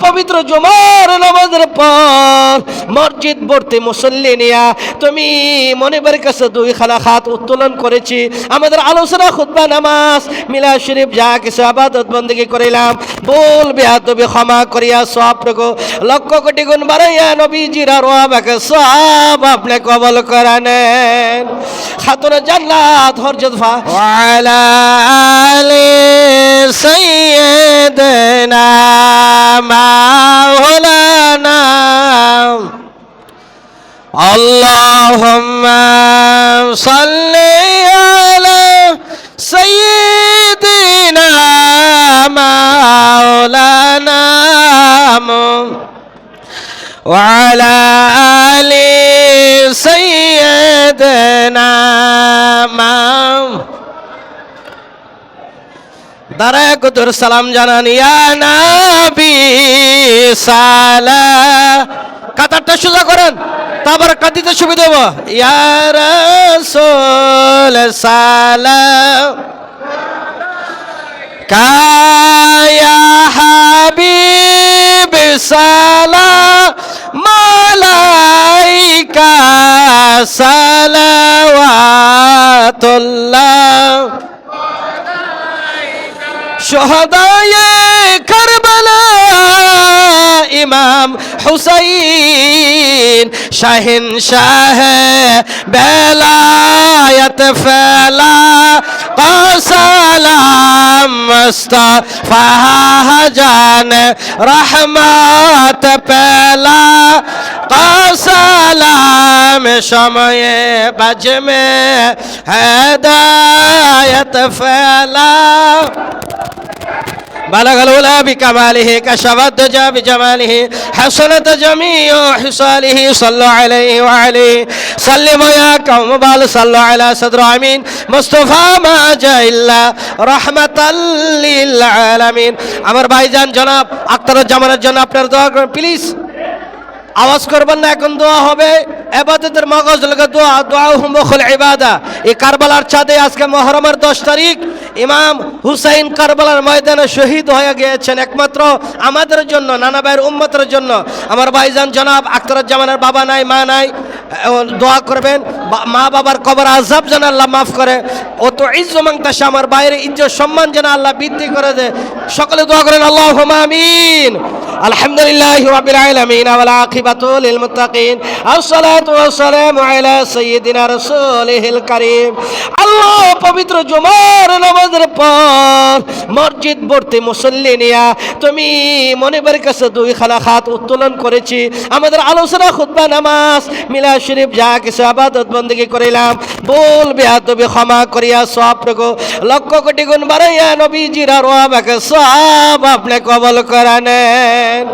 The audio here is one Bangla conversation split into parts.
পবিত্র জুমার নামাজের পর মসজিদ ভর্তি মুসল্লি নিয়া তুমি মনিবের কাছে দুই খানা হাত উত্তোলন করেছি। আমাদের আলোচনা খুতবা নামাজ মিলাদ শরীফ যা কিছু ইবাদত বন্দেগী করিলাম ভুল বেয়াদবি ক্ষমা করিয়া সওয়াব প্রগো লক্ষ কোটি গুণ বাড়াইয়া নবীজির আরওয়াহকে সওয়াব আপনি কবুল করে নেন। খাতুন জান্নাত হযরত ওয়ালা আলি সাইয়্যিদিনা মাওলানা আল্লাহুম্মা সাল্লি আলা সাইয়্যিদিনা মাওলানা وعلى آل سيدنا দাঁড়ায় কুতুর সালাম জানান ইয়া নবী সালাম। কাতারটা সোজা করেন তারপর কাঁদিতে সুবিধা হবো। ইয়া রাসূল সালাম কায়া হাবিব সালাম মালাইকা সালাওয়াতুল্লাহ শুহাদায়ে কারবালা ইমাম হুসাইন শাহিন শাহ বেলায়ত ফেলা সালাম মুস্তাফা জান রহমত পেলা সালাম সময়ে বজ মে হেদায়ত ফেলা بلغ العلا بكماله كشف الدجى بجماله حسنت جميع حصاله صلوا عليه وعليه سلموا يا قوم بل صلوا على صدر امين مصطفى ما جاء الا رحمة للعالمين আমার ভাইজান জনাব আখতারুজ্জামানের জন্য আপনার দোয়া করুন প্লিজ। আওয়াজ করবেন না, এখন দোয়া হবে। ইবাদতের মগজ লাগে দোয়া, দোয়া হুমুল ইবাদা। এই কারবালার চাঁদে আজকে মুহররমের 10 তারিখ ইমাম হুসাইন কারবালার ময়দানে শহীদ হয়ে গিয়েছেন একমাত্র আমাদের জন্য, নানা ভাইয়ের উম্মতের জন্য। আমার ভাইজান জনাব আখতারুজ্জামানের বাবা নাই, মা নাই, দোয়া করবেন মা বাবার কবর আযাব যেন আল্লাহ মাফ করে। ও তো ইজ্জত মাংতাছে, আমার বাইরে ইজ্জত সম্মান যেন আল্লাহ বৃদ্ধি করে দেয়। সকলে দোয়া করেন আল্লাহুম্মা আমিন। আলহামদুলিল্লাহি রাব্বিল আলামিন ওয়াল আকিবাতু লিল মুত্তাকিন আসসালাতু ওয়াসসালামু আলা সাইয়্যিদিনা রাসূলিল কারীম। আল্লাহ পবিত্র জুমার নামাজের পর মসজিদ ভর্তি মুসল্লি নিয়া তুমি মনিবের কাছে দুই খানা হাত উত্তোলন করেছি। আমাদের আলোচনা খুতবা নামাজ মিলাদ শরীফ যা কিছু ইবাদত বন্দেগী করিলাম ভুল বেয়াদবি ক্ষমা করিয়া সওয়াব প্রগো লক্ষ কোটি গুণ বাড়াইয়া নবীজির আরওয়াহকে সওয়াব আপনি কবুল করে নেন।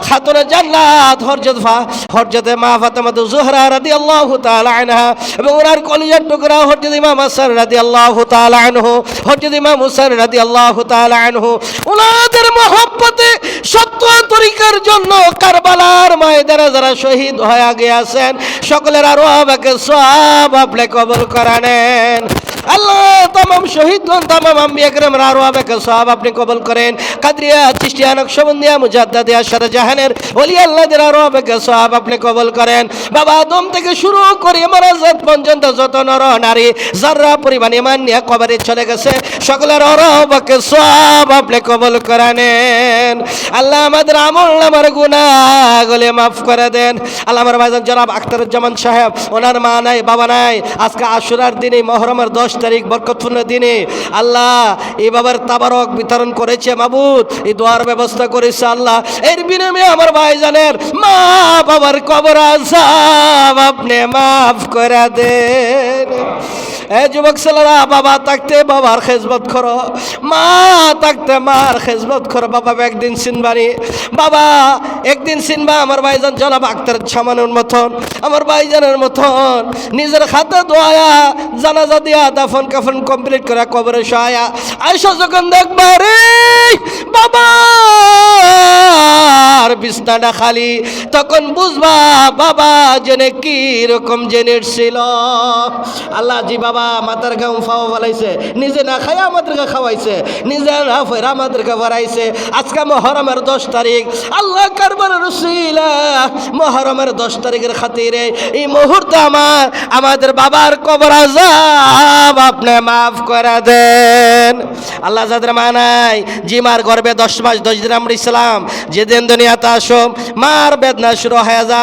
খাতুন জান্নাত হযরত মা ফাতেমা জোহরা রাদিয়াল্লাহু তাআলা আনহা এবং ওনার কলিজার টুকরা হযরত ইমাম হাসান রাদিয়াল্লাহু তাআলা আনহু, হযরত ইমাম হুসাইন রাদিয়াল্লাহু তাআলা আনহু, ওনাদের মহব্বতে সত্য তরিকার জন্য কারবালার ময়দানে যারা শহীদ হয়ে গিয়েছেন সকলের আরওয়াহকে সওয়াব আপনি কবুল করে নেন। আল্লাহ तमाम শহীদগণ तमाम আম্বিয়া کرامের আরওয়াহকে সওয়াব আপনি কবুল করেন। কাদরিয়া চিশতিয়া নকশবন্দিয়া মুজাদ্দিদিয়া শাহজাহানের ওলি আল্লাহদের আরওয়াহকে সওয়াব আপনি কবুল করেন। বাবা আদম থেকে শুরু করে মারাজাত পর্যন্ত যত নর নারী যারা পরিমাণ ঈমান নিয়ে কবরে চলে গেছে সকলের আরওয়াহকে সওয়াব আপনি কবুল করে নেন। আল্লাহ আমাদের আমল নামার গুনাহগুলো maaf করে দেন। আল্লাহ আমার ভাইজান জনাব আখতারুজ্জামান সাহেব, ওনার মা নাই, বাবা নাই, আজকে আশুরার দিনে মুহররমের 10 তারিখ বরকতপূর্ণ দিনে আল্লাহ এই বাবার তাবারক বিতরণ করেছে। মাবুদ এই দোয়ার ব্যবস্থা করেছে আল্লাহ, এর বিনিময়ে আমার ভাইজানের মা বাবার কবর আযাব আপনি মাফ করে দেন। যুবক ছেলেরা বাবা থাকতে বাবার খেজমত করো, মা থাকতে মার খেজমত করো। বাবা একদিন চিনবানি, বাবা একদিন চিনবা। আমার ভাইজান জনাব আখতারুজ্জামানের মতন, আমার ভাইজানের মতন নিজের হাতে দোয়া জানাজা দিয়া দাফন কাফন কমপ্লিট করে কবরে শোয়া আয়সা যখন দেখবা রে বাবার বিছনা বিছনাটা খালি, তখন বুঝবা বাবা জেনে কি রকম জেনেছিল। আল্লাহ জি বাবা মাথার গাম ফাওয়া ফেলাইছে, নিজে না খাই আমাদেরকে খাওয়াইছে, নিজে না ফেরা আমাদেরকে বাড়াইছে। আজকে মুহররমের 10 তারিখ, আল্লাহ কারবালার উসিলা মুহররমের 10 তারিখের খাতিরে এই মুহূর্তে আমাদের বাবার কবর আযাব আপনি মাফ করে দেন। আল্লাহ যাদের মা নাই, জি মার গর্ভে 10 মাস 10 দিন আমরা ইসলাম, যেদিন দুনিয়াতে আসো মার বেদনা শুরু হয়ে যা,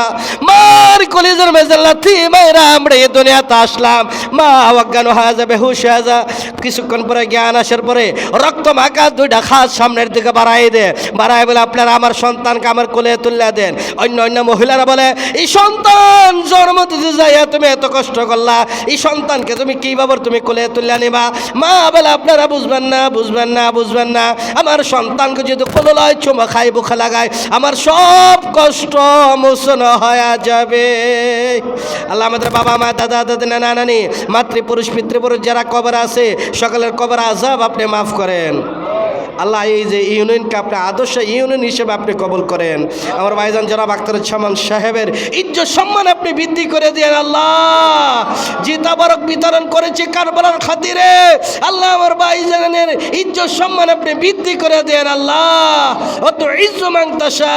মার কলিজার মেজার লাথি মাইরা আমরা এই দুনিয়াতে আসলাম, মা অজ্ঞান হয়ে যাবে, হুশ হয়ে যা। কিছুক্ষণ পরে জ্ঞান আসার পরে রক্ত মাখা 2টা খাস সামনের দিকে বাড়াই দে, বাড়াই বলে আপনারা আমার সন্তানকে আমার কোলে তুলে দেন। অন্য অন্য মহিলারা বলে এই সন্তান জন্ম দিতে যাইয়া তুমি এত কষ্ট করলা, এই সন্তানকে তুমি কিভাবে তুমি কোলে তুলে নিবা? মা বলে আপনারা বুঝবেন না, বুঝবেন না, বুঝবেন না, আমার সন্তানকে যদি কোলে লয় চুমা খাই বুকে লাগায় আমার সব কষ্ট মোচন হয়ে যাবে। আল্লাহ আমাদের বাবা মা দাদা দাদি নানা নানি মাতৃপুরুষ পিতৃপুরুষ যারা কবর আছে সকলের কবর আযাব আপনি মাফ করেন। আল্লাহ এই যে ইউনিয়নকে আপনি আদর্শ ইউনিয়ন হিসেবে আপনি কবুল করেন। আমার ভাইজান জনাব আখতারুজ্জামান সাহেবের ইজ্জত সম্মান আপনি বৃদ্ধি করে দেন। আল্লাহ যে তাবারক বিতরণ করেছে কারবালার খাতিরে, আল্লাহ আমার ভাইজানের ইজ্জত সম্মান আপনি বৃদ্ধি করে দেন। আল্লাহ অত ইজ্জত মাংতাসা,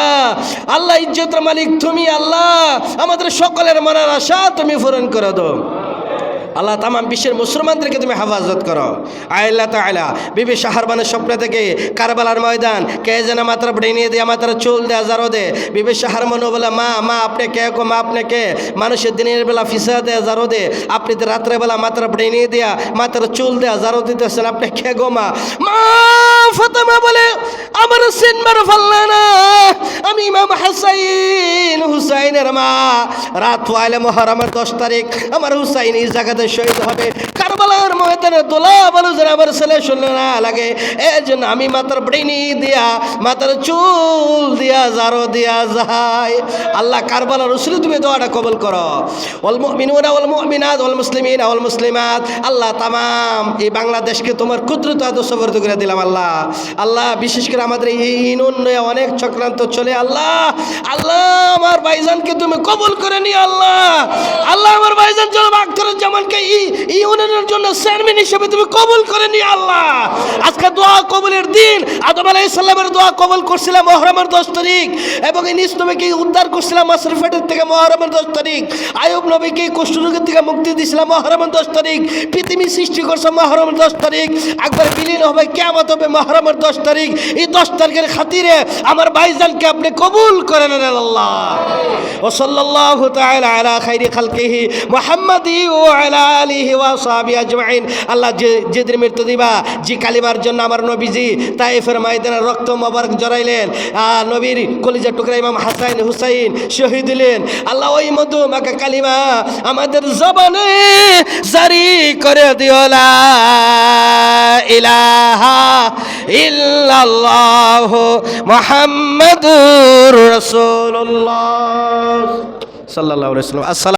আল্লাহ ইজ্জতের মালিক তুমি। আল্লাহ আমাদের সকলের মনের আশা তুমি পূরণ করে দাও। আল্লাহ তামাম বিশ্বের মুসলমানদেরকে তুমি হেফাজত করো। আল্লাহ তাআলা বিবি শাহরবানের স্বপ্ন থেকে কারবালার ময়দান কে যেন মাত্র নিয়ে দিয়ে মাত্র চুল দেয়া জারো দে। বিবি শাহরবানও বলে মা মা আপনি কে গো মা আপনি কে? মানুষের দিনের বেলা ফিসা দেয়া জারো দে, আপনি তো রাত্রেবেলা মাত্র নিয়ে দেয়া মাত্র চুল দেয়া জারো দিতেছেন, আপনি কে গো মা? মা ফাতেমা বলে আমার সিনবার ফাল্লা না, আমি ইমাম হাসাইন হুসাইনের মা। রাত হইলে মুহররমের 10 তারিখ আমার হুসাইন এই জায়গাতে শহীদ হবে। কারবালার ময়দানে দোলা বলো যেন আমার ছেলে শুনলে না লাগে, এই জন্য আমি মাথার ব্রেনি দিয়া মাথার চুল দিয়া জারো দিয়া যাই। আল্লাহ কারবালার রসুল তুমি দোয়াটা কবুল করো। ওয়াল মুমিনুনা ওয়াল মুমিনাত ওয়াল মুসলিমিনা ওয়াল মুসলিমাত। আল্লাহ তামাম এই বাংলাদেশকে তোমার কুদরত সুপর্দ করে দিলাম। আল্লাহ আল্লাহ বিশেষ করে আমাদের এই ইউনিয়নে অনেক চক্রান্ত চলে। আল্লাহ আল্লাহ আমার ভাইজানকে তুমি কবুল করে নিও। আল্লাহ আল্লাহ আমার ভাইজান জনাব আখতারুজ্জামানকে ইউনিয়নের জন্য চেয়ারম্যান হিসেবে তুমি কবুল করে নিও। আল্লাহ আজকে দোয়া কবুলের দিন, আদম আলাইহিস সালামের দোয়া কবুল করছিলাম মুহররমের 10 তারিখ, এবং এই নিজ নবীকে উদ্ধার করছিলাম মাসরিফাটের থেকে মুহররমের 10 তারিখ, আইয়ুব নবীকে কুষ্ঠরোগের থেকে মুক্তি দিয়েছিলাম মুহররমের 10 তারিখ, পৃথিবী সৃষ্টি করছে মুহররমের 10 তারিখ, একবার বিলীন হবে কিয়ামত হবে মুহররমের 10 তারিখ। এই 10 তারিখের খাতিরে আমার ভাইজানকে আপনি কবুল করে নেন। আল্লাহ ওয়া সাল্লাল্লাহু তাআলা আলা খাইরি খালকিহি মুহাম্মাদি ওয়া আলা আলিহি ওয়া সাহবিহি আজমাইন। আল্লাহ যেদিন মৃত্যু দিবা, যে কালিমার জন্য আমার নবীজি তায়েফের ময়দানে রক্ত মোবারক জড়াইলেন, নবীর কলিজার টুকরা ইমাম হাসান হুসাইন শহীদ দিলেন, আল্লাহ ওই মধু মাকা কালিমা আমাদের জবানে জারি করে দিও। লা ইলাহা ইল্লাল্লাহ মুহাম্মাদুর রাসূলুল্লাহ সাল্লাল্লাহু আলাইহি ওয়াসাল্লাম।